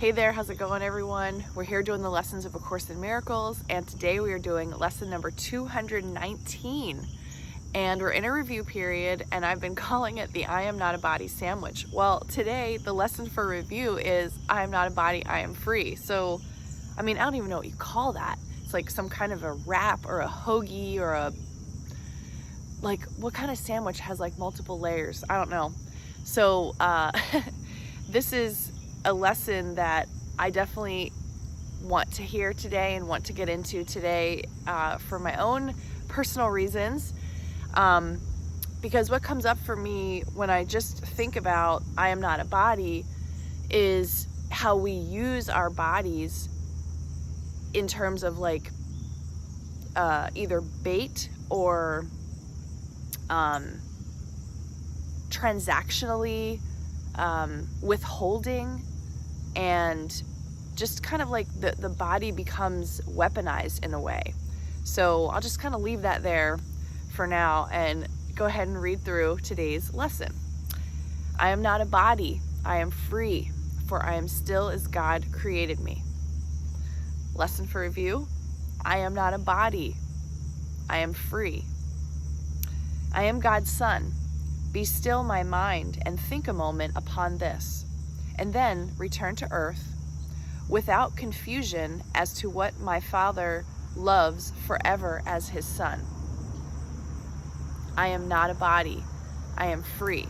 Hey there, how's it going, everyone? We're here doing the lessons of A Course in Miracles, and today we are doing lesson number 219. And we're in a review period, and I've been calling it the I am not a body sandwich. Well, today the lesson for review is I am not a body, I am free. So, I mean, I don't even know what you call that. It's like some kind of a wrap or a hoagie or like, what kind of sandwich has like multiple layers? I don't know. So, this is a lesson that I definitely want to hear today and want to get into today for my own personal reasons. Because what comes up for me when I just think about I am not a body is how we use our bodies in terms of like either bait or transactionally withholding, and just kind of like the body becomes weaponized in a way. So I'll just kind of leave that there for now and go ahead and read through today's lesson. I am not a body, I am free, for I am still as God created me. Lesson for review, I am not a body, I am free. I am God's son. Be still my mind and think a moment upon this, and then return to earth without confusion as to what my Father loves forever as his son. I am not a body, I am free,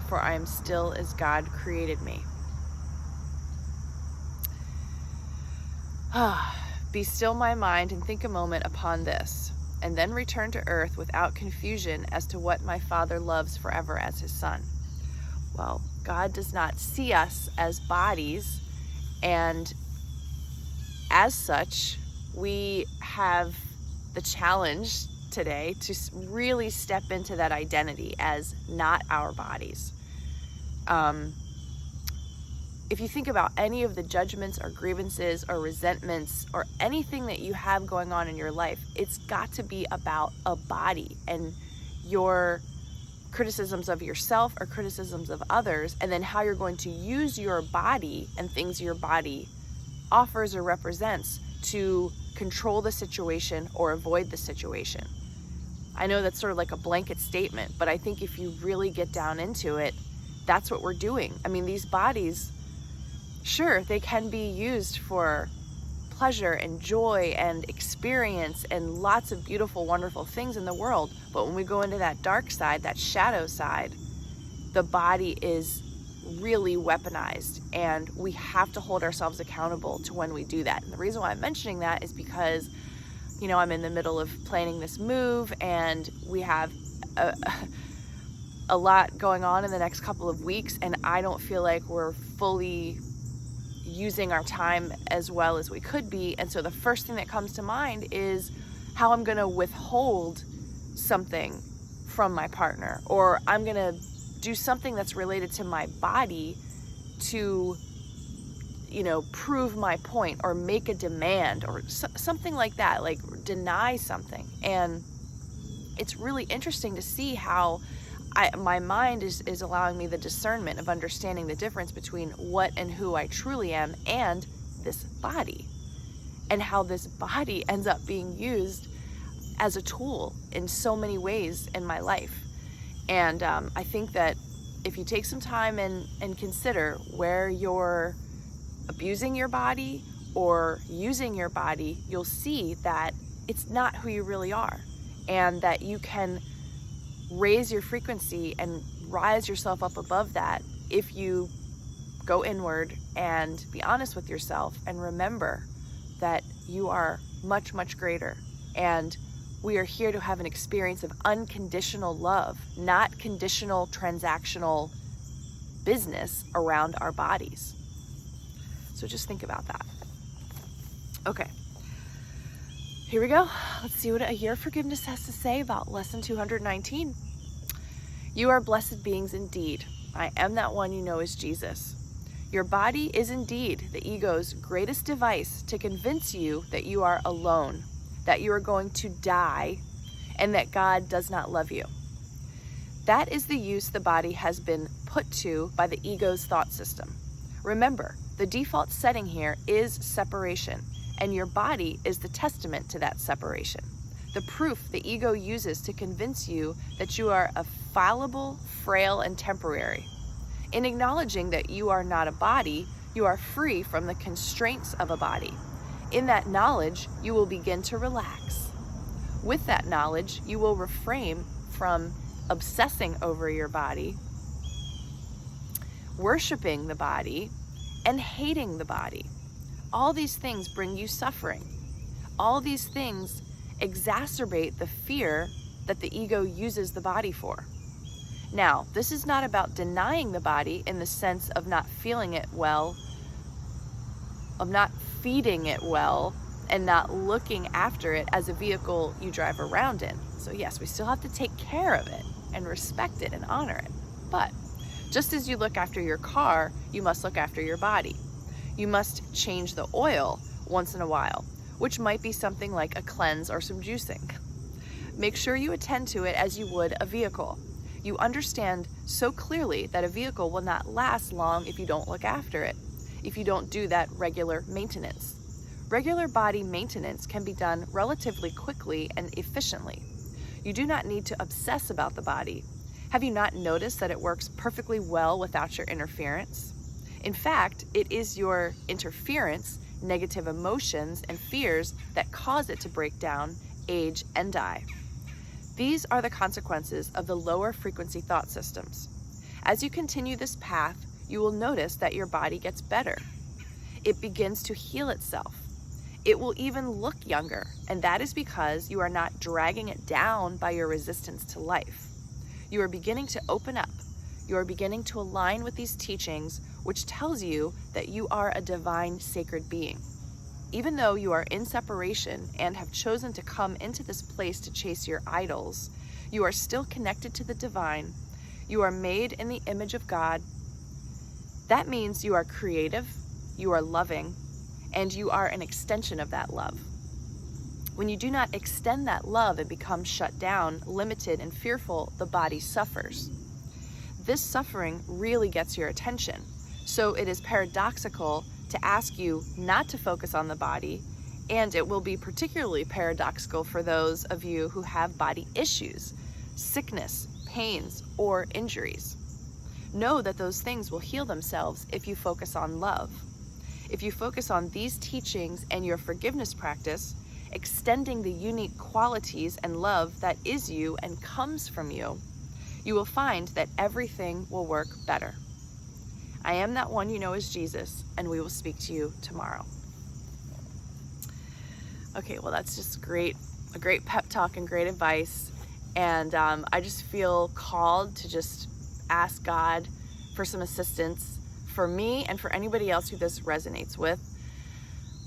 for I am still as God created me. Be still my mind and think a moment upon this, and then return to earth without confusion as to what my Father loves forever as his son. Well, God does not see us as bodies, and as such, we have the challenge today to really step into that identity as not our bodies. If you think about any of the judgments or grievances or resentments or anything that you have going on in your life, it's got to be about a body and your criticisms of yourself or criticisms of others, and then how you're going to use your body and things your body offers or represents to control the situation or avoid the situation. I know that's sort of like a blanket statement, but I think if you really get down into it, that's what we're doing. I mean, these bodies, sure, they can be used for pleasure and joy and experience and lots of beautiful, wonderful things in the world. But when we go into that dark side, that shadow side, the body is really weaponized, and we have to hold ourselves accountable to when we do that. And the reason why I'm mentioning that is because, you know, I'm in the middle of planning this move, and we have a lot going on in the next couple of weeks, and I don't feel like we're fully using our time as well as we could be. And so the first thing that comes to mind is how I'm going to withhold something from my partner, or I'm going to do something that's related to my body to, you know, prove my point or make a demand or something like that, like deny something. And it's really interesting to see how my mind is allowing me the discernment of understanding the difference between what and who I truly am and this body, and how this body ends up being used as a tool in so many ways in my life. And I think that if you take some time and consider where you're abusing your body or using your body, you'll see that it's not who you really are, and that you can raise your frequency and rise yourself up above that if you go inward and be honest with yourself and remember that you are much, much greater. And we are here to have an experience of unconditional love, not conditional, transactional business around our bodies. So just think about that. Okay. Here we go. Let's see what A Year of Forgiveness has to say about lesson 219. You are blessed beings indeed. I am that one you know as Jesus. Your body is indeed the ego's greatest device to convince you that you are alone, that you are going to die, and that God does not love you. That is the use the body has been put to by the ego's thought system. Remember, The default setting here is separation, and your body is the testament to that separation. The proof the ego uses to convince you that you are a fallible, frail, and temporary. In acknowledging that you are not a body, you are free from the constraints of a body. In that knowledge, you will begin to relax. With that knowledge, you will refrain from obsessing over your body, worshiping the body, and hating the body. All these things bring you suffering. All these things exacerbate the fear that the ego uses the body for. Now, this is not about denying the body in the sense of not feeling it well, of not feeding it well, and not looking after it as a vehicle you drive around in. So yes, we still have to take care of it and respect it and honor it. But just as you look after your car, you must look after your body. You must change the oil once in a while, which might be something like a cleanse or some juicing. Make sure you attend to it as you would a vehicle. You understand so clearly that a vehicle will not last long if you don't look after it, if you don't do that regular maintenance. Regular body maintenance can be done relatively quickly and efficiently. You do not need to obsess about the body. Have you not noticed that it works perfectly well without your interference? In fact, it is your interference, negative emotions, and fears that cause it to break down, age, and die. These are the consequences of the lower frequency thought systems. As you continue this path, you will notice that your body gets better. It begins to heal itself. It will even look younger, and that is because you are not dragging it down by your resistance to life. You are beginning to open up. You are beginning to align with these teachings, which tells you that you are a divine, sacred being. Even though you are in separation and have chosen to come into this place to chase your idols, you are still connected to the divine. You are made in the image of God. That means you are creative, you are loving, and you are an extension of that love. When you do not extend that love and become shut down, limited, and fearful, the body suffers. This suffering really gets your attention, so it is paradoxical to ask you not to focus on the body, and it will be particularly paradoxical for those of you who have body issues, sickness, pains, or injuries. Know that those things will heal themselves if you focus on love. If you focus on these teachings and your forgiveness practice, extending the unique qualities and love that is you and comes from you, you will find that everything will work better. I am that one you know as Jesus, and we will speak to you tomorrow. Okay, well, that's just a great pep talk and great advice. And I just feel called to just ask God for some assistance for me and for anybody else who this resonates with.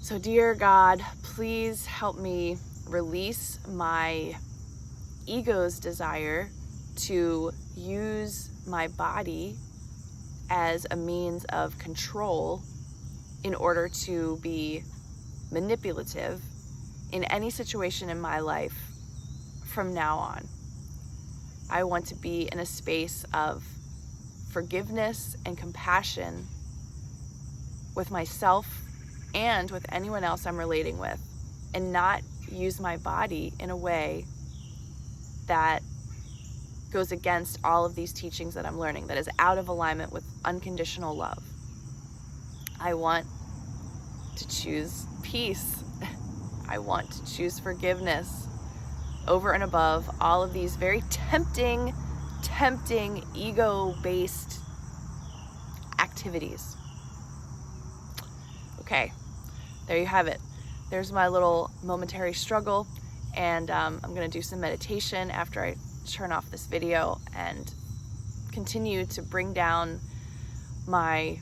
So dear God, please help me release my ego's desire to use my body as a means of control in order to be manipulative in any situation in my life from now on. I want to be in a space of forgiveness and compassion with myself and with anyone else I'm relating with, and not use my body in a way that goes against all of these teachings that I'm learning, that is out of alignment with unconditional love. I want to choose peace. I want to choose forgiveness over and above all of these very tempting ego-based activities. Okay, there you have it. There's my little momentary struggle, and I'm gonna do some meditation after I turn off this video and continue to bring down my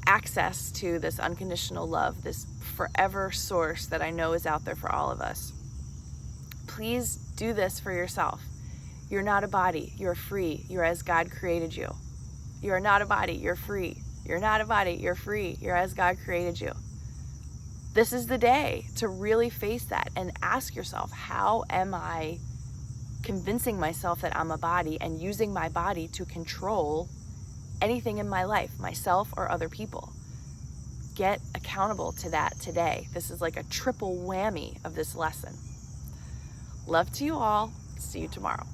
access to this unconditional love, this forever source that I know is out there for all of us. Please do this for yourself. You're not a body, you're free. You're as God created you. You are not a body, you're free. You're not a body, you're free. You're as God created you. This is the day to really face that and ask yourself, how am I convincing myself that I'm a body and using my body to control anything in my life, myself or other people? get accountable to that today. This is like a triple whammy of this lesson. Love to you all. See you tomorrow.